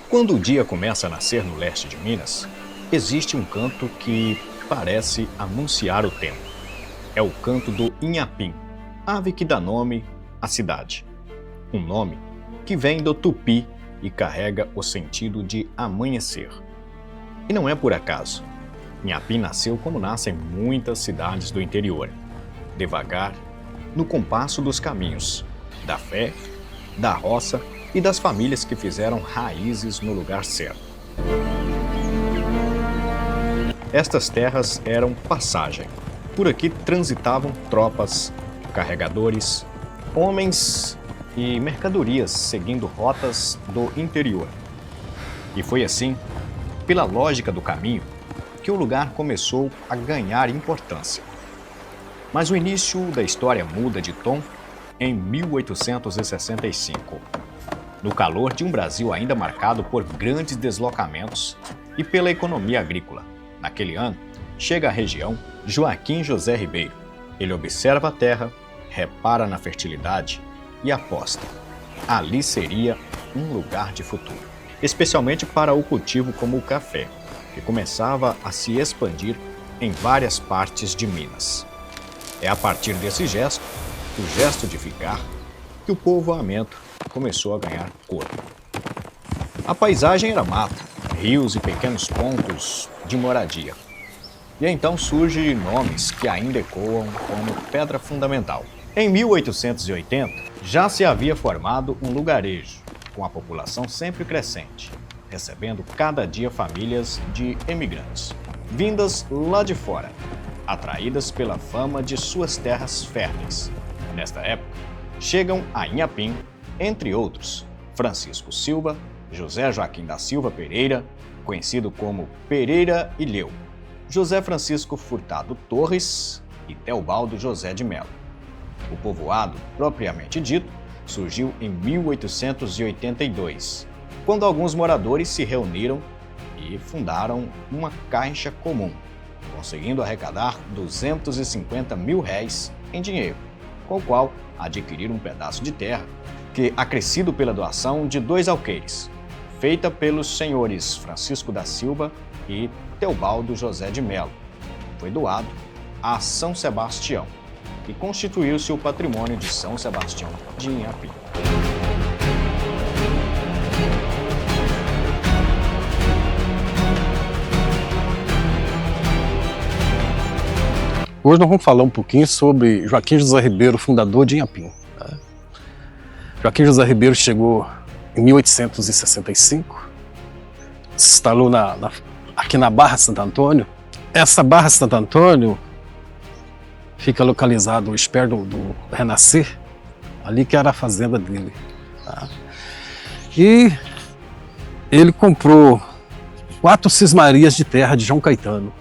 Quando o dia começa a nascer no leste de Minas, existe um canto que parece anunciar o tempo. É o canto do inhapim, ave que dá nome à cidade. Um nome que vem do tupi e carrega o sentido de amanhecer. E não é por acaso. Inhapim nasceu como nascem muitas cidades do interior, devagar, no compasso dos caminhos, da fé, da roça e das famílias que fizeram raízes no lugar certo. Estas terras eram passagem. Por aqui transitavam tropas, carregadores, homens e mercadorias seguindo rotas do interior. E foi assim, pela lógica do caminho, que o lugar começou a ganhar importância. Mas o início da história muda de tom em 1865. No calor de um Brasil ainda marcado por grandes deslocamentos e pela economia agrícola. Naquele ano, chega à região Joaquim José Ribeiro. Ele observa a terra, repara na fertilidade e aposta. Ali seria um lugar de futuro, especialmente para o cultivo como o café, que começava a se expandir em várias partes de Minas. É a partir desse gesto, o gesto de ficar, que o povoamento começou a ganhar corpo. A paisagem era mata, rios e pequenos pontos de moradia. E então surgem nomes que ainda ecoam como pedra fundamental. Em 1880, já se havia formado um lugarejo, com a população sempre crescente, recebendo cada dia famílias de emigrantes, vindas lá de fora, atraídas pela fama de suas terras férteis. Nesta época, chegam a Inhapim, entre outros, Francisco Silva, José Joaquim da Silva Pereira, conhecido como Pereira Ilhéu, José Francisco Furtado Torres e Teobaldo José de Melo. O povoado, propriamente dito, surgiu em 1882, quando alguns moradores se reuniram e fundaram uma caixa comum, conseguindo arrecadar R$250 mil em dinheiro, com o qual adquiriram um pedaço de terra que, acrescido pela doação de 2 alqueires, feita pelos senhores Francisco da Silva e Teobaldo José de Melo, foi doado a São Sebastião, e constituiu-se o patrimônio de São Sebastião de Inhapim. Hoje nós vamos falar um pouquinho sobre Joaquim José Ribeiro, fundador de Inhapim. Joaquim José Ribeiro chegou em 1865, se instalou aqui na Barra Santo Antônio. Essa Barra Santo Antônio fica localizado perto do Renascer, ali que era a fazenda dele. E ele comprou 4 cismarias de terra de João Caetano.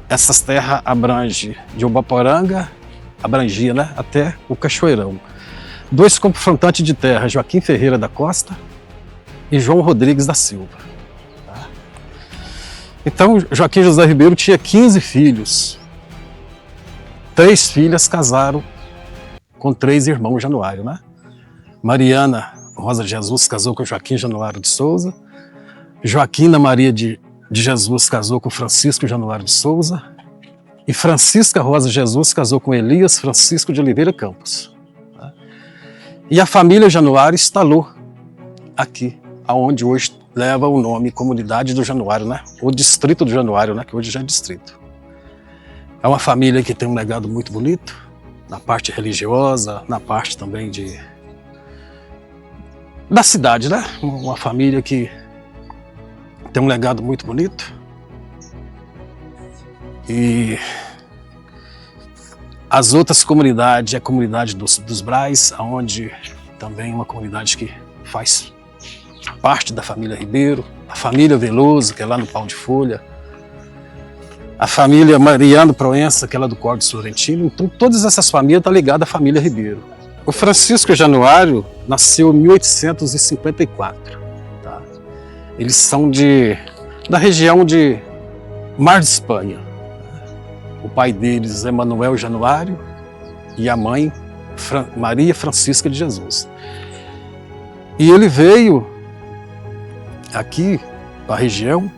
Essas terras abrangem de Ubaporanga, abrangia, né, até o Cachoeirão. 2 confrontantes de terra, Joaquim Ferreira da Costa e João Rodrigues da Silva. Então, Joaquim José Ribeiro tinha 15 filhos. 3 filhas casaram com 3 irmãos Januário, né? Mariana Rosa de Jesus casou com Joaquim Januário de Souza. Joaquina Maria de Jesus casou com Francisco Januário de Souza. E Francisca Rosa de Jesus casou com Elias Francisco de Oliveira Campos. E a família Januário instalou aqui, aonde hoje leva o nome Comunidade do Januário, né? O Distrito do Januário, né? Que hoje já é distrito. É uma família que tem um legado muito bonito, na parte religiosa, na parte também da cidade, né? Uma família que tem um legado muito bonito. E as outras comunidades, a comunidade dos Brais, onde também é uma comunidade que faz parte da família Ribeiro, a família Veloso, que é lá no Pau de Folha, a família Mariano Proença, que é lá do Córrego Florentino. Então, todas essas famílias estão ligadas à família Ribeiro. O Francisco Januário nasceu em 1854. Tá? Eles são da região de Mar de Espanha. O pai deles é Manuel Januário e a mãe Maria Francisca de Jesus. E ele veio aqui para a região,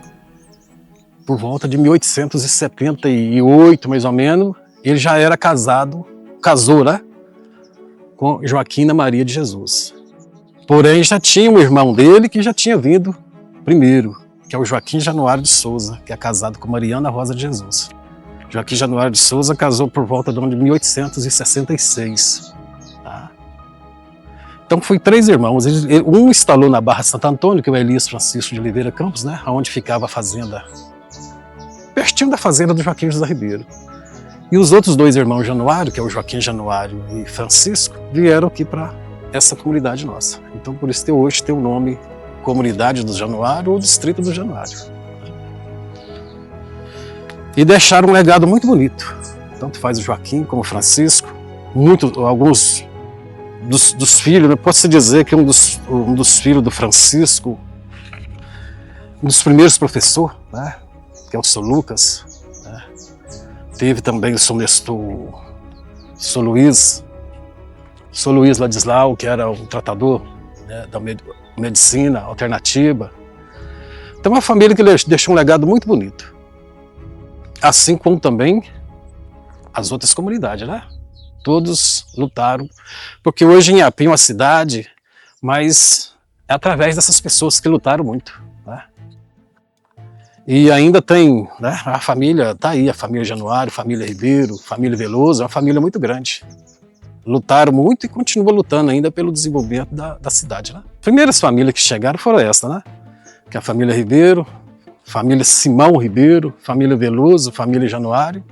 por volta de 1878, mais ou menos, ele já era casou, né, com Joaquina Maria de Jesus. Porém, já tinha um irmão dele que já tinha vindo primeiro, que é o Joaquim Januário de Souza, que é casado com Mariana Rosa de Jesus. Joaquim Januário de Souza casou por volta do ano de 1866. Tá? Então, foi 3 irmãos. Um instalou na Barra Santo Antônio, que é o Elias Francisco de Oliveira Campos, né, onde ficava a fazenda, pertinho da fazenda do Joaquim José Ribeiro. E os outros 2 irmãos Januário, que é o Joaquim Januário e Francisco, vieram aqui para essa comunidade nossa. Então, por isso, hoje tem o nome Comunidade do Januário ou Distrito do Januário. E deixaram um legado muito bonito. Tanto faz o Joaquim como o Francisco. Alguns dos filhos, eu posso dizer que um dos filhos do Francisco, um dos primeiros professores, né, que é o seu Lucas, né. Teve também o seu Nestor, seu Luiz Ladislau, que era um tratador, né, da medicina alternativa. Então, é uma família que deixou um legado muito bonito. Assim como também as outras comunidades, né? Todos lutaram, porque hoje Inhapim é uma cidade, mas é através dessas pessoas que lutaram muito, né? E ainda tem, né, a família, tá aí, a família Januário, família Ribeiro, família Veloso, é uma família muito grande. Lutaram muito e continuam lutando ainda pelo desenvolvimento da cidade, né? Primeiras famílias que chegaram foram essa, né? Que é a família Ribeiro, família Simão Ribeiro, família Veloso, família Januário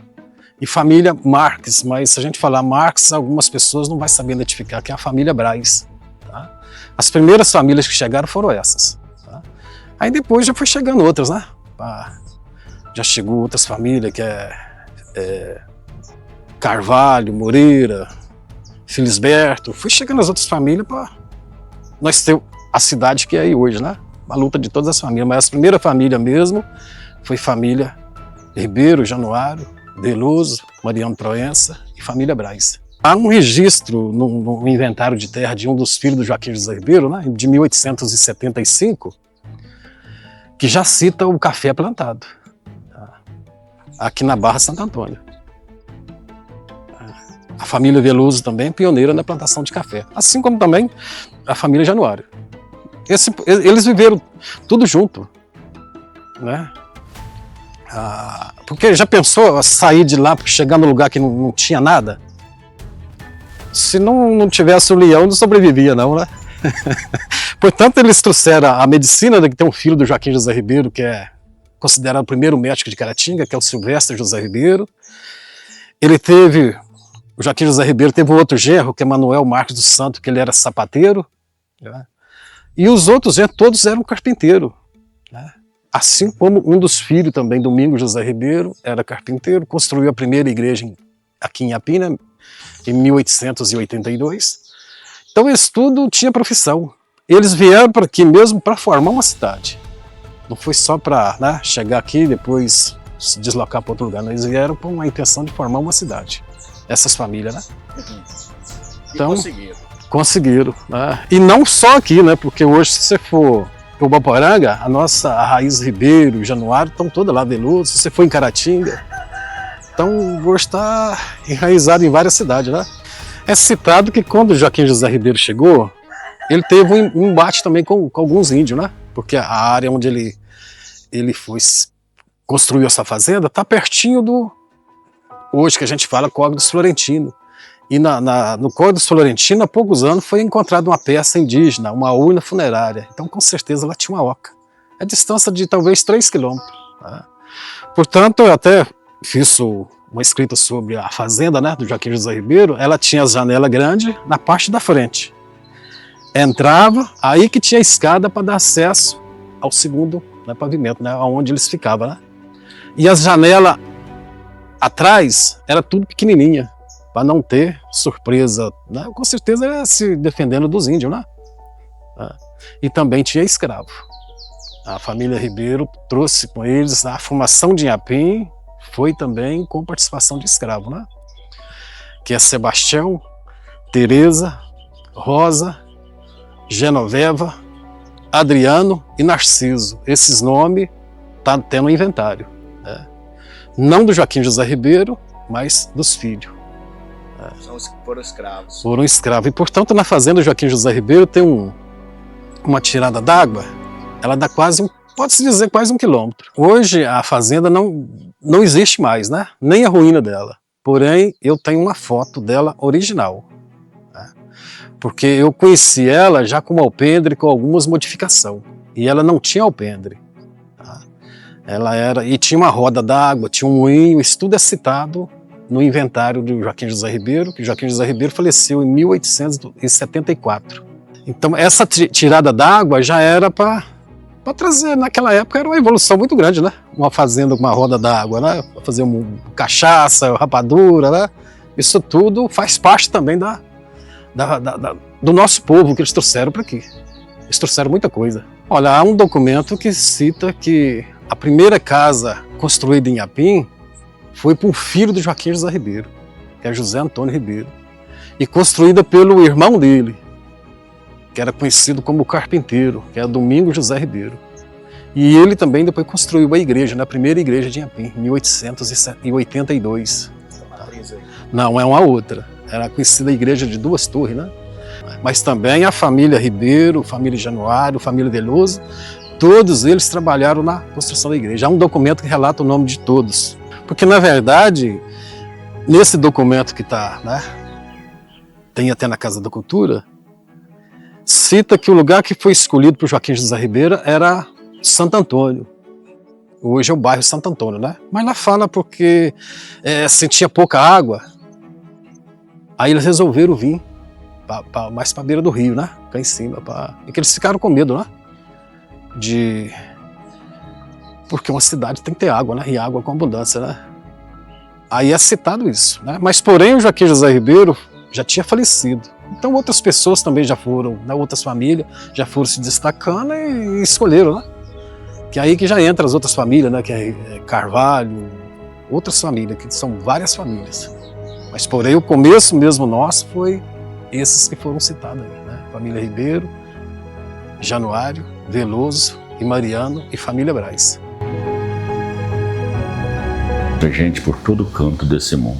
e família Marques. Mas se a gente falar Marques, algumas pessoas não vão saber identificar que é a família Braz. Tá? As primeiras famílias que chegaram foram essas. Tá? Aí depois já foi chegando outras, né? Já chegou outras famílias, que é Carvalho, Moreira, Felisberto. Foi chegando as outras famílias para nós ter a cidade que é aí hoje, né? A luta de todas as famílias, mas a primeira família mesmo foi família Ribeiro, Januário, Veloso, Mariano Proença e família Braz. Há um registro no inventário de terra de um dos filhos do Joaquim José Ribeiro, né, de 1875, que já cita o café plantado, tá? Aqui na Barra Santo Antônio. A família Veloso também é pioneira na plantação de café, assim como também a família Januário. Eles viveram tudo junto, né? Porque já pensou sair de lá, chegar no lugar que não tinha nada? Se não tivesse o leão, não sobrevivia não, né? Portanto, eles trouxeram a medicina, que tem um filho do Joaquim José Ribeiro, que é considerado o primeiro médico de Caratinga, que é o Silvestre José Ribeiro. O Joaquim José Ribeiro teve um outro genro, que é Manuel Marques dos Santos, que ele era sapateiro, né? E os outros todos eram carpinteiros, né? Assim como um dos filhos também, Domingos José Ribeiro, era carpinteiro, construiu a primeira igreja aqui em Inhapim, né, em 1882. Então eles tudo tinha profissão. Eles vieram para aqui mesmo para formar uma cidade. Não foi só para, né, chegar aqui e depois se deslocar para outro lugar. Não, eles vieram com uma intenção de formar uma cidade. Essas famílias, né? Então, conseguiram, né? E não só aqui, né? Porque hoje, se você for em Ubaporanga, a raiz Ribeiro, Januário, estão todas lá, Veloso. Se você for em Caratinga, então hoje está enraizado em várias cidades, né? É citado que quando Joaquim José Ribeiro chegou, ele teve um embate também com alguns índios, né? Porque a área onde ele construiu essa fazenda está pertinho hoje que a gente fala Córrego dos Florentinos. E no Córrego dos Florentinos, há poucos anos, foi encontrada uma peça indígena, uma urna funerária. Então, com certeza, lá tinha uma oca. A distância de talvez 3 quilômetros. Tá? Portanto, eu até fiz uma escrita sobre a fazenda, né, do Joaquim José Ribeiro. Ela tinha as janelas grandes na parte da frente. Entrava, aí que tinha a escada para dar acesso ao segundo, né, pavimento, né, onde eles ficavam. Né? E as janelas atrás era tudo pequenininha, para não ter surpresa, né? Com certeza era se defendendo dos índios, né? E também tinha escravo. A família Ribeiro trouxe com eles a formação de Inhapim, foi também com participação de escravo, né? Que é Sebastião, Teresa, Rosa, Genoveva, Adriano e Narciso. Esses nomes tá tendo no inventário, né? Não do Joaquim José Ribeiro, mas dos filhos. Foram escravos. Foram escravos. E, portanto, na fazenda Joaquim José Ribeiro tem uma tirada d'água, ela dá pode-se dizer, quase 1 quilômetro. Hoje a fazenda não existe mais, né? Nem a ruína dela. Porém, eu tenho uma foto dela original, né? Porque eu conheci ela já como alpendre, com algumas modificações. E ela não tinha alpendre. Tá? E tinha uma roda d'água, tinha um moinho, isso tudo é citado no inventário do Joaquim José Ribeiro, que Joaquim José Ribeiro faleceu em 1874. Então essa tirada d'água já era para trazer, naquela época era uma evolução muito grande, né? Uma fazenda com uma roda d'água, né? Pra fazer cachaça, rapadura, né? Isso tudo faz parte também do nosso povo que eles trouxeram para aqui. Eles trouxeram muita coisa. Olha, há um documento que cita que a primeira casa construída em Inhapim foi por um filho do Joaquim José Ribeiro, que é José Antônio Ribeiro, e construída pelo irmão dele, que era conhecido como carpinteiro, que é Domingos José Ribeiro. E ele também depois construiu a igreja, na primeira igreja de Inhapim, em 1882. Não, é uma outra. Era conhecida a igreja de 2 torres, né? Mas também a família Ribeiro, família Januário, família Veloso, todos eles trabalharam na construção da igreja. Há um documento que relata o nome de todos. Porque, na verdade, nesse documento que está, né, tem até na Casa da Cultura, cita que o lugar que foi escolhido por Joaquim José Ribeiro era Santo Antônio. Hoje é o bairro Santo Antônio, né? Mas lá fala porque sentia pouca água, aí eles resolveram vir mais para a beira do rio, né? Cá em cima. E que eles ficaram com medo, né? Porque uma cidade tem que ter água, né? E água com abundância, né? Aí é citado isso, né? Mas porém o Joaquim José Ribeiro já tinha falecido. Então outras pessoas também já foram, né? Outras famílias já foram se destacando e escolheram, né? Que aí que já entra as outras famílias, né? Que é Carvalho, outras famílias, que são várias famílias. Mas porém o começo mesmo nosso foi esses que foram citados aí, né? Família Ribeiro, Januário, Veloso e Mariano e família Braz. Gente por todo canto desse mundo.